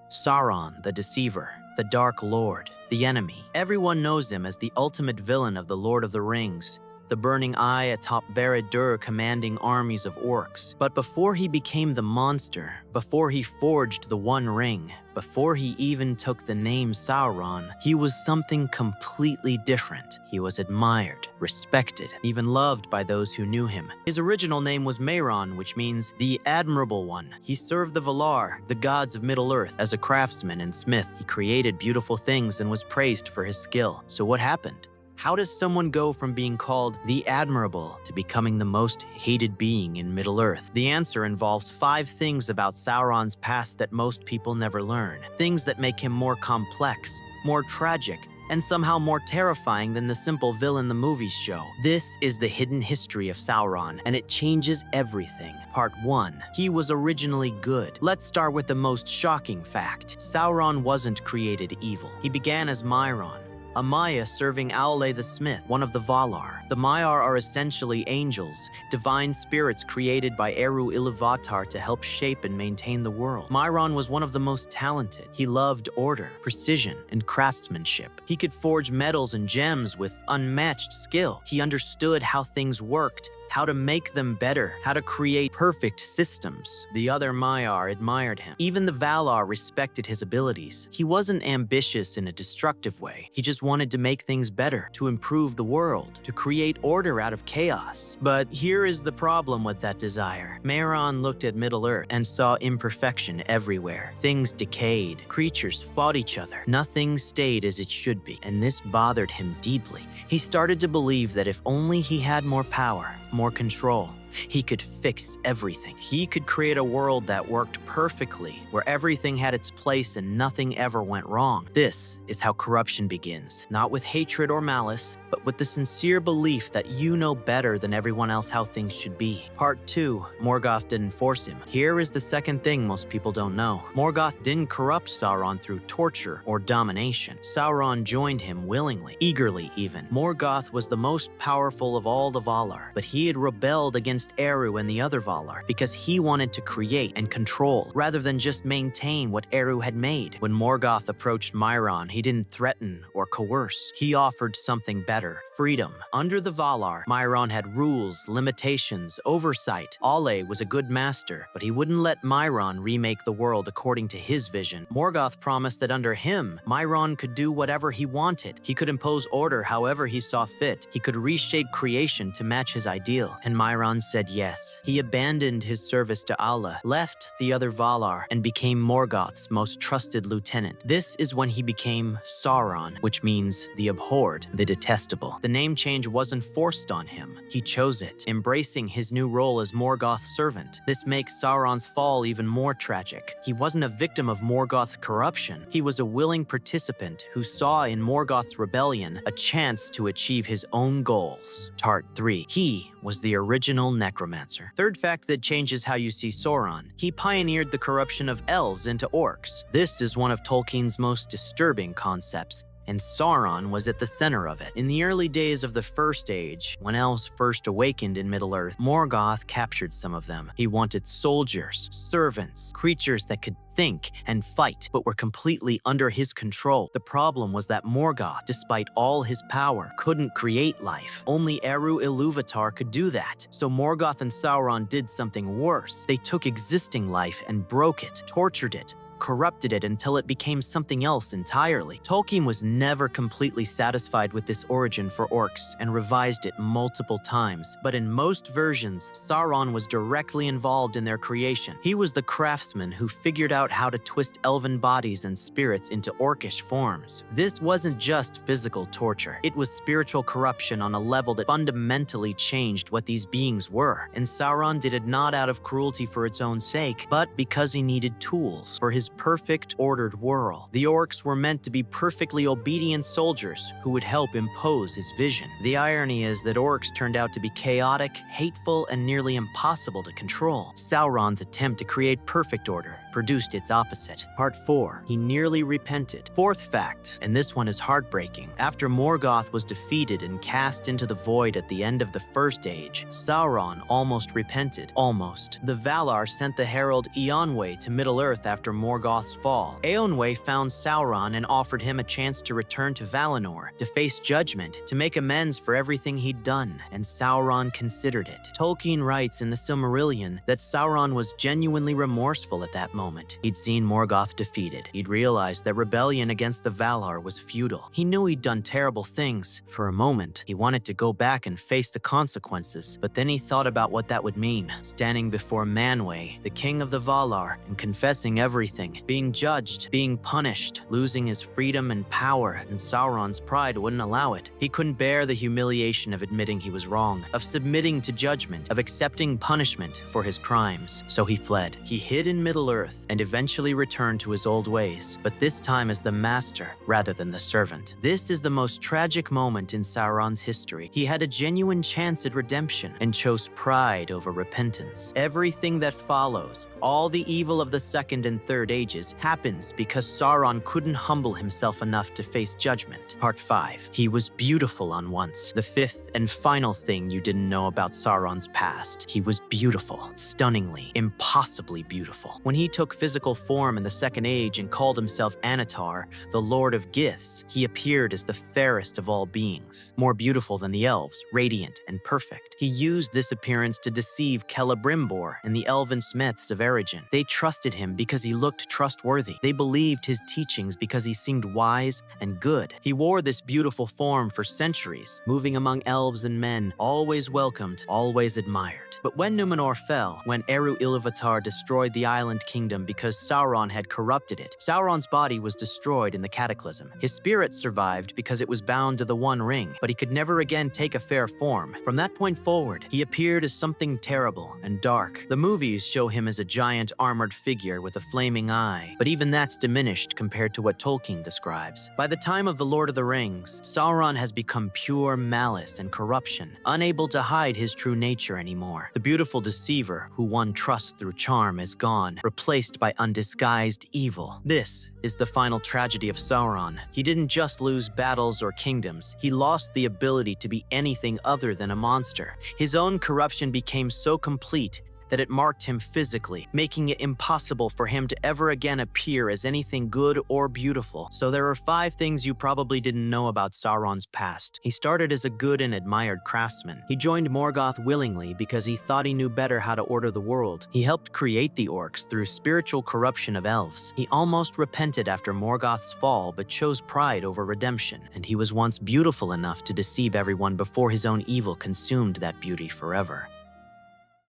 Sauron, the Deceiver, the Dark Lord, the enemy. Everyone knows him as the ultimate villain of the Lord of the Rings, the burning eye atop Barad-dûr commanding armies of orcs. But before he became the monster, before he forged the One Ring, before he even took the name Sauron, he was something completely different. He was admired, respected, even loved by those who knew him. His original name was Mehron, which means the Admirable One. He served the Valar, the gods of Middle-earth, as a craftsman and smith. He created beautiful things and was praised for his skill. So what happened? How does someone go from being called the Admirable to becoming the most hated being in Middle-earth? The answer involves 5 things about Sauron's past that most people never learn. Things that make him more complex, more tragic, and somehow more terrifying than the simple villain the movies show. This is the hidden history of Sauron, and it changes everything. Part 1. He was originally good. Let's start with the most shocking fact. Sauron wasn't created evil. He began as Mehron, a Maya serving Aule the Smith, one of the Valar. The Maiar are essentially angels, divine spirits created by Eru Ilúvatar to help shape and maintain the world. Mehron was one of the most talented. He loved order, precision, and craftsmanship. He could forge metals and gems with unmatched skill. He understood how things worked, how to make them better, how to create perfect systems. The other Maiar admired him. Even the Valar respected his abilities. He wasn't ambitious in a destructive way. He just wanted to make things better, to improve the world, to create order out of chaos. But here is the problem with that desire. Mehron looked at Middle-earth and saw imperfection everywhere. Things decayed. Creatures fought each other. Nothing stayed as it should be, and this bothered him deeply. He started to believe that if only he had more power, more control, he could fix everything. He could create a world that worked perfectly, where everything had its place and nothing ever went wrong. This is how corruption begins, not with hatred or malice, but with the sincere belief that you know better than everyone else how things should be. Part 2. Morgoth didn't force him. Here is the second thing most people don't know. Morgoth didn't corrupt Sauron through torture or domination. Sauron joined him willingly, eagerly even. Morgoth was the most powerful of all the Valar, but he had rebelled against Eru and the other Valar because he wanted to create and control rather than just maintain what Eru had made. When Morgoth approached Mehron, he didn't threaten or coerce. He offered something better: freedom. Under the Valar, Mehron had rules, limitations, oversight. Aule was a good master, but he wouldn't let Mehron remake the world according to his vision. Morgoth promised that under him, Mehron could do whatever he wanted. He could impose order however he saw fit. He could reshape creation to match his ideal. And Mehron said yes. He abandoned his service to Aule, left the other Valar, and became Morgoth's most trusted lieutenant. This is when he became Sauron, which means the abhorred, the detestable. The name change wasn't forced on him. He chose it, embracing his new role as Morgoth's servant. This makes Sauron's fall even more tragic. He wasn't a victim of Morgoth's corruption. He was a willing participant who saw in Morgoth's rebellion a chance to achieve his own goals. Part 3. He was the original Necromancer. Third fact that changes how you see Sauron. He pioneered the corruption of elves into orcs. This is one of Tolkien's most disturbing concepts, and Sauron was at the center of it. In the early days of the First Age, when elves first awakened in Middle-earth, Morgoth captured some of them. He wanted soldiers, servants, creatures that could think and fight, but were completely under his control. The problem was that Morgoth, despite all his power, couldn't create life. Only Eru Ilúvatar could do that. So Morgoth and Sauron did something worse. They took existing life and broke it, tortured it, corrupted it until it became something else entirely. Tolkien was never completely satisfied with this origin for orcs and revised it multiple times, but in most versions, Sauron was directly involved in their creation. He was the craftsman who figured out how to twist elven bodies and spirits into orcish forms. This wasn't just physical torture. It was spiritual corruption on a level that fundamentally changed what these beings were. And Sauron did it not out of cruelty for its own sake, but because he needed tools for his perfect, ordered world. The orcs were meant to be perfectly obedient soldiers who would help impose his vision. The irony is that orcs turned out to be chaotic, hateful, and nearly impossible to control. Sauron's attempt to create perfect order produced its opposite. Part 4. He nearly repented. Fourth fact, and this one is heartbreaking. After Morgoth was defeated and cast into the void at the end of the First Age, Sauron almost repented. Almost. The Valar sent the herald Eonwë to Middle-earth after Morgoth's fall. Eonwë found Sauron and offered him a chance to return to Valinor, to face judgment, to make amends for everything he'd done, and Sauron considered it. Tolkien writes in the Silmarillion that Sauron was genuinely remorseful at that moment. He'd seen Morgoth defeated. He'd realized that rebellion against the Valar was futile. He knew he'd done terrible things. For a moment, he wanted to go back and face the consequences, but then he thought about what that would mean. Standing before Manwë, the king of the Valar, and confessing everything, being judged, being punished, losing his freedom and power, and Sauron's pride wouldn't allow it. He couldn't bear the humiliation of admitting he was wrong, of submitting to judgment, of accepting punishment for his crimes. So he fled. He hid in Middle-earth and eventually returned to his old ways, but this time as the master rather than the servant. This is the most tragic moment in Sauron's history. He had a genuine chance at redemption and chose pride over repentance. Everything that follows, all the evil of the Second and Third Ages, happens because Sauron couldn't humble himself enough to face judgment. Part 5. He was beautiful on once. The fifth and final thing you didn't know about Sauron's past. He was beautiful. Stunningly, impossibly beautiful. When he took physical form in the Second Age and called himself Anatar, the Lord of Giths, he appeared as the fairest of all beings. More beautiful than the elves, radiant and perfect. He used this appearance to deceive Celebrimbor and the elven smiths of Eregion. They trusted him because he looked trustworthy. They believed his teachings because he seemed wise and good. He wore this beautiful form for centuries, moving among elves and men, always welcomed, always admired. But when Numenor fell, when Eru-Ilúvatar destroyed the island kingdom because Sauron had corrupted it, Sauron's body was destroyed in the cataclysm. His spirit survived because it was bound to the One Ring, but he could never again take a fair form. From that point forward, he appeared as something terrible and dark. The movies show him as a giant armored figure with a flaming eye, but even that's diminished compared to what Tolkien describes. By the time of The Lord of the Rings, Sauron has become pure malice and corruption, unable to hide his true nature anymore. The beautiful deceiver who won trust through charm is gone, replaced by undisguised evil. This is the final tragedy of Sauron. He didn't just lose battles or kingdoms, he lost the ability to be anything other than a monster. His own corruption became so complete that it marked him physically, making it impossible for him to ever again appear as anything good or beautiful. So there are 5 things you probably didn't know about Sauron's past. He started as a good and admired craftsman. He joined Morgoth willingly because he thought he knew better how to order the world. He helped create the orcs through spiritual corruption of elves. He almost repented after Morgoth's fall, but chose pride over redemption. And he was once beautiful enough to deceive everyone before his own evil consumed that beauty forever.